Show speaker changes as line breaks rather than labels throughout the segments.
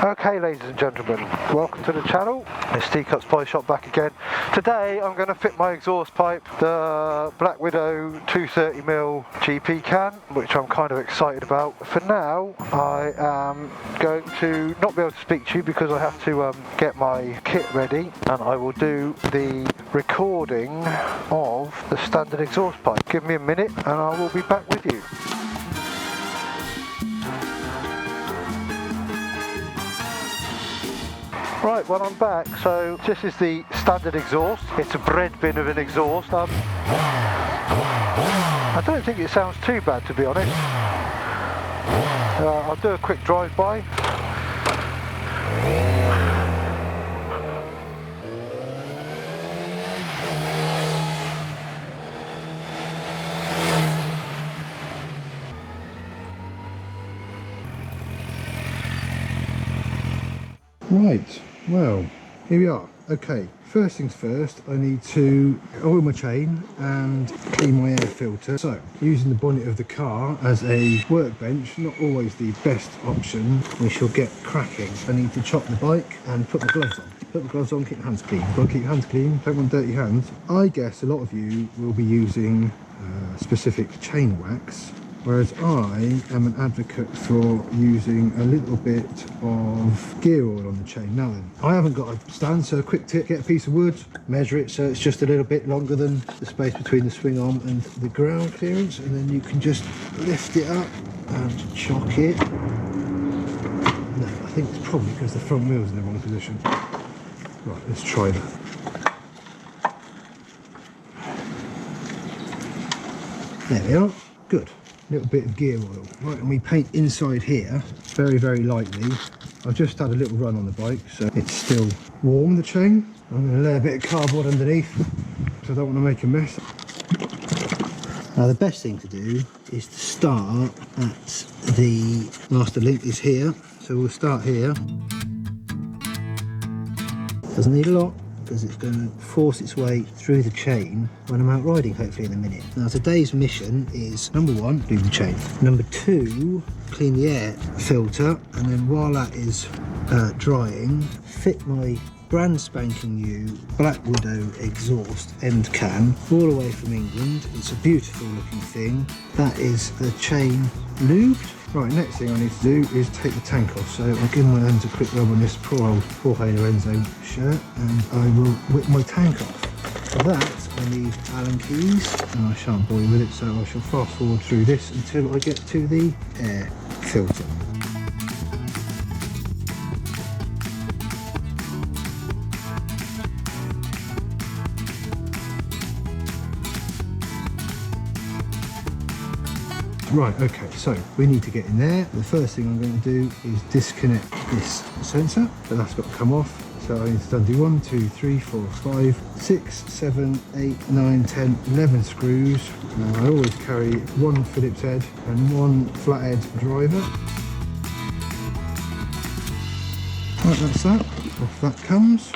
Okay, ladies and gentlemen, welcome to the channel. It's Teacup Spy Shop back again. Today I'm going to fit my exhaust pipe, the Black Widow 230mm GP can, which I'm kind of excited about. For now, I am going to not be able to speak to you because I have to get my kit ready, and I will do the recording of the standard exhaust pipe. Give me a minute and I will be back with you. Right, well I'm back, so this is the standard exhaust. It's a bread bin of an exhaust. I don't think it sounds too bad, to be honest. I'll do a quick drive-by. Right, well, here we are. Okay, first things first, I need to oil my chain and clean my air filter. So, using the bonnet of the car as a workbench, not always the best option. We shall get cracking. I need to chop the bike and put my gloves on. Put the gloves on, keep your hands clean. You've got to keep your hands clean, don't want dirty hands. I guess a lot of you will be using specific chain wax, whereas I am an advocate for using a little bit of gear oil on the chain. Now then, I haven't got a stand, so a quick tip, get a piece of wood, measure it so it's just a little bit longer than the space between the swing arm and the ground clearance, and then you can just lift it up and chock it. No, I think it's probably because the front wheel's in the wrong position. Right, let's try that. There we are, good. Little bit of gear oil. Right, and we paint inside here very, very lightly. I've just had a little run on the bike, so it's still warm, the chain. I'm going to lay a bit of cardboard underneath because I don't want to make a mess. Now the best thing to do is to start at the master link is here, so we'll start here. Doesn't need a lot, because it's going to force its way through the chain when I'm out riding, hopefully in a minute. Now today's mission is, number one, do the chain. Number two, clean the air filter, and then while that is drying, fit my brand spanking new Black Widow exhaust end can, all the way from England. It's a beautiful looking thing. That is the chain lubed. Right, next thing I need to do is take the tank off, so I'll give my hands a quick rub on this poor old Jorge Lorenzo shirt, and I will whip my tank off. For that I need Allen keys, and I shan't bore you with it, so I shall fast forward through this until I get to the air filter. Right, okay, so we need to get in there. The first thing I'm going to do is disconnect this sensor, so that's got to come off. So I need to undo 1, 2, 3, 4, 5, 6, 7, 8, 9, 10, 11 screws. Now I always carry one Phillips head and one flathead driver. Right, that's that. Off that comes.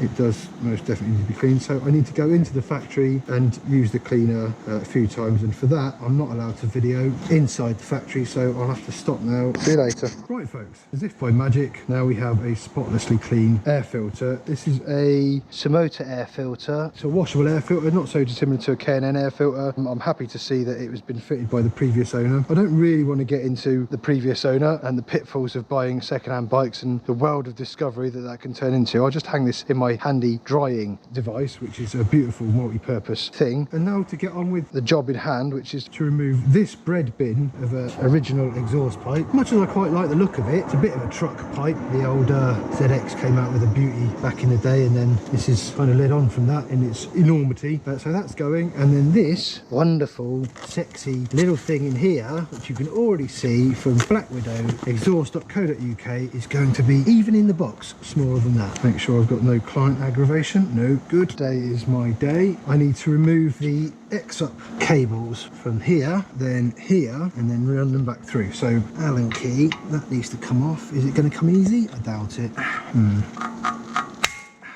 It does most definitely need to be cleaned, so I need to go into the factory and use the cleaner a few times, and for that I'm not allowed to video inside the factory, so I'll have to stop now. See you later. Right folks, as if by magic, now we have a spotlessly clean air filter. This is a Somota air filter. It's a washable air filter, not so dissimilar to a K&N air filter. I'm happy to see that it was been fitted by the previous owner. I don't really want to get into the previous owner and the pitfalls of buying second-hand bikes and the world of discovery that can turn into. I'll just hang this in my handy drying device, which is a beautiful multi-purpose thing. And now to get on with the job in hand, which is to remove this bread bin of an original exhaust pipe. Much as I quite like the look of it, it's a bit of a truck pipe. The old ZX came out with a beauty back in the day, and then this is kind of led on from that in its enormity. So that's going, and then this wonderful sexy little thing in here, which you can already see from blackwidow.exhaust.co.uk, is going to be, even in the box, smaller than that. Make sure I've got no client aggravation. No, good. Today is my day. I need to remove the X-up cables from here, then here, and then run them back through. So Allen key, that needs to come off. Is it going to come easy? I doubt it.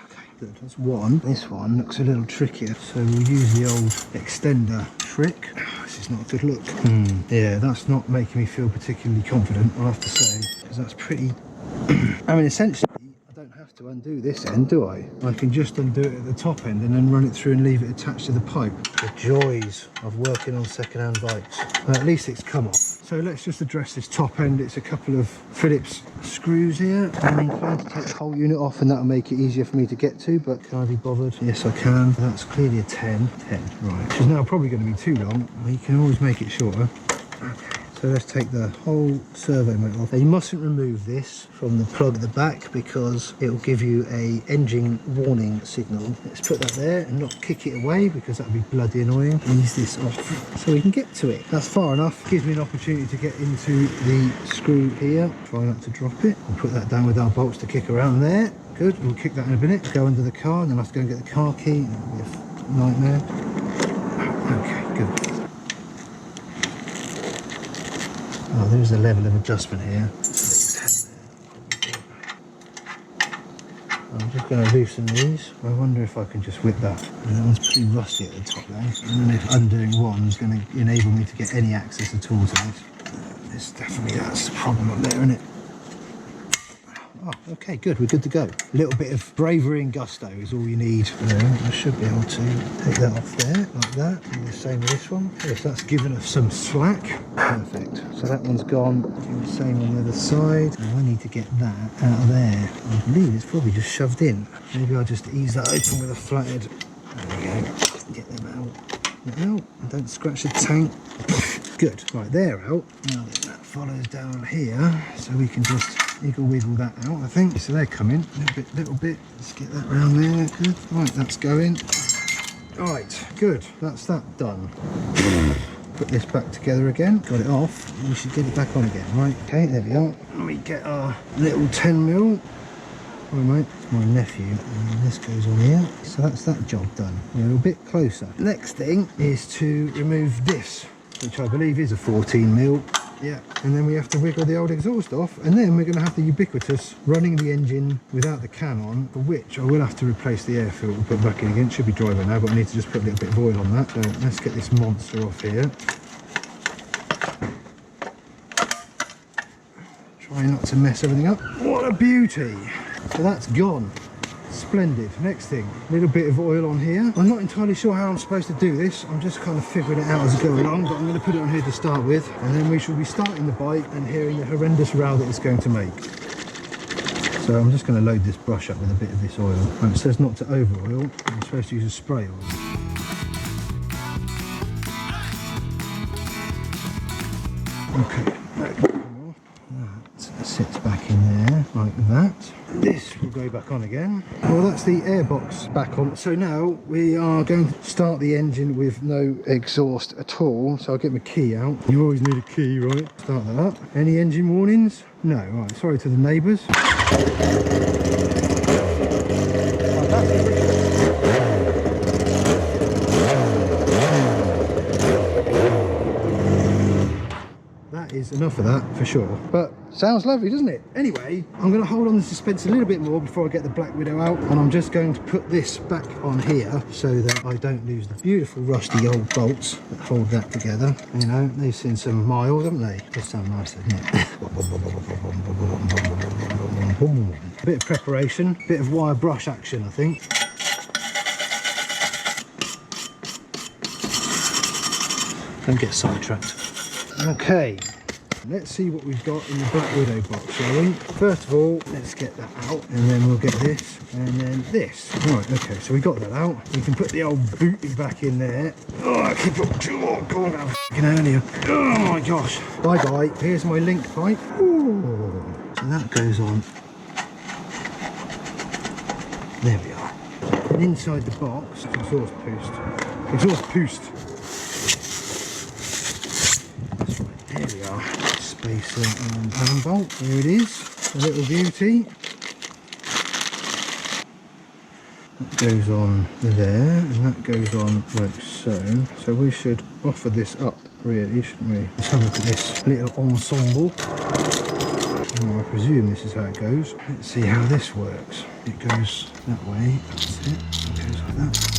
Okay, good. That's one. This one looks a little trickier, so we'll use the old extender trick. This is that's not a good look. Yeah, that's not making me feel particularly confident, I'll have to say, because that's pretty... I mean, essentially, I don't have to undo this end, do I? I can just undo it at the top end and then run it through and leave it attached to the pipe. The joys of working on second-hand bikes. Well, at least it's come off. So let's just address this top end. It's a couple of Phillips screws here. I'm inclined to take the whole unit off and that'll make it easier for me to get to, but can I be bothered? Yes, I can. That's clearly a 10. 10, right. Which is now probably going to be too long. We can always make it shorter. Okay. So let's take the whole servo motor off. Now you mustn't remove this from the plug at the back because it will give you a engine warning signal. Let's put that there and not kick it away because that would be bloody annoying. Ease this off so we can get to it. That's far enough. Gives me an opportunity to get into the screw here. Try not to drop it. We'll put that down with our bolts to kick around there. Good, we'll kick that in a minute. Go under the car and then I'll have to go and get the car key. That'll be a nightmare. Okay, good. Oh, there's a level of adjustment here. I'm just going to loosen these. I wonder if I can just whip that. That one's pretty rusty at the top there. And then if undoing one is going to enable me to get any access at all to this. This definitely, that's the problem up there, isn't it? Oh, okay, good, we're good to go. A little bit of bravery and gusto is all you need. I should be able to take that off there, like that. And the same with this one. Yes, that's given us some slack. Perfect. So that one's gone. Do the same on the other side. Now I need to get that out of there. I believe it's probably just shoved in. Maybe I'll just ease that open with a flathead. There we go. Get them out. Out. And don't scratch the tank. Good. Right, they're out. Now that follows down here, so we can just wiggle that out, I think. So they're coming, little bit. Let's get that round there, good. Right, that's going. Right, good, that's that done. Put this back together again, got it off. We should get it back on again, right? Okay, there we are. Let me get our little 10mm. Oh mate, it's my nephew, and this goes on here. So that's that job done. We're a little bit closer. Next thing is to remove this, which I believe is a 14mm. Yeah, and then we have to wiggle the old exhaust off, and then we're going to have the ubiquitous running the engine without the can on, for which I will have to replace the air filter, put back in again. It should be dry by now, but I need to just put a little bit of oil on that. So let's get this monster off here. Try not to mess everything up. What a beauty! So that's gone. Splendid. Next thing, a little bit of oil on here. I'm not entirely sure how I'm supposed to do this. I'm just kind of figuring it out as I go along, but I'm going to put it on here to start with, and then we shall be starting the bike and hearing the horrendous row that it's going to make. So I'm just going to load this brush up with a bit of this oil. And it says not to over oil. I'm supposed to use a spray oil. Okay, that can come off. That sits back in there like that. This will go back on again. Well, that's the airbox back on. So now we are going to start the engine with no exhaust at all. So I'll get my key out. You always need a key, right? Start that up. Any engine warnings? No. Right, sorry to the neighbours. That is enough of that for sure, but sounds lovely, doesn't it? Anyway, I'm going to hold on the suspense a little bit more before I get the Black Widow out, and I'm just going to put this back on here so that I don't lose the beautiful rusty old bolts that hold that together. You know, they've seen some miles, haven't they? Just sound nice, doesn't it? A bit of preparation, a bit of wire brush action, I think. Don't get sidetracked. Okay, let's see what we've got in the Black Widow box, shall we? First of all, let's get that out, and then we'll get this, and then this. Right, okay, so we got that out. We can put the old booty back in there. Oh, I keep on, oh god, I'm f***ing earlier. Oh my gosh. Bye-bye, here's my link pipe. Ooh. So that goes on. There we are. And inside the box, exhaust boost. Exhaust boost. There we are, spacer and Allen bolt. There it is, a little beauty. That goes on there, and that goes on like so. So we should offer this up, really, shouldn't we? Let's have a look at this little ensemble. Oh, I presume this is how it goes. Let's see how this works. It goes that way, that's it. It goes like that.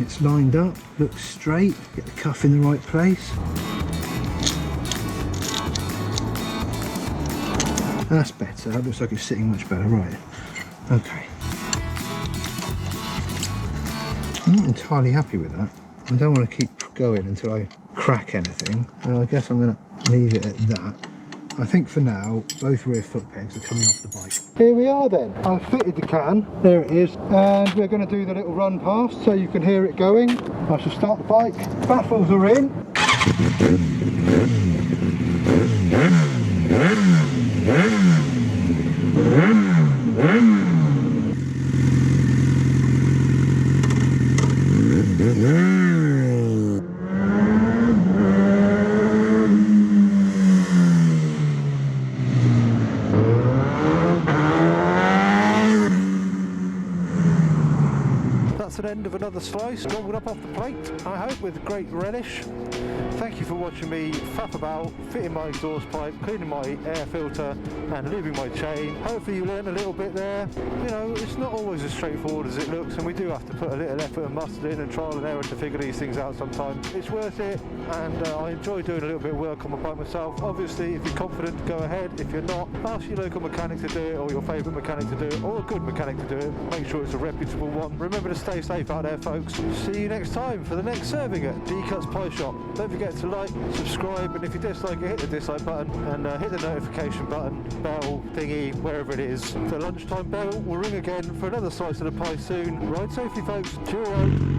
it's lined up, looks straight, get the cuff in the right place. That's better, that looks like it's sitting much better, right. Okay. I'm not entirely happy with that. I don't want to keep going until I crack anything. And I guess I'm going to leave it at that. I think for now, both rear foot pegs are coming off the bike. Here we are then. I've fitted the can, there it is, and we're going to do the little run past so you can hear it going. I shall start the bike. Baffles are in. That's an end of another slice, gobbled up off the plate, I hope with great relish. Thank you for watching me faff about, fitting my exhaust pipe, cleaning my air filter and lubing my chain. Hopefully you learned a little bit there. You know, it's not always as straightforward as it looks, and we do have to put a little effort and muscle in and trial and error to figure these things out sometimes. It's worth it, and I enjoy doing a little bit of work on my bike myself. Obviously, if you're confident, go ahead. If you're not, ask your local mechanic to do it, or your favourite mechanic to do it, or a good mechanic to do it. Make sure it's a reputable one. Remember to stay safe out there, folks. See you next time for the next serving at D-Cuts Pie Shop. Don't forget to like, subscribe, and if you dislike it, hit the dislike button and hit the notification button, bell thingy, wherever it is. The lunchtime bell will ring again for another slice of the pie soon. Ride safely, folks. Cheerio.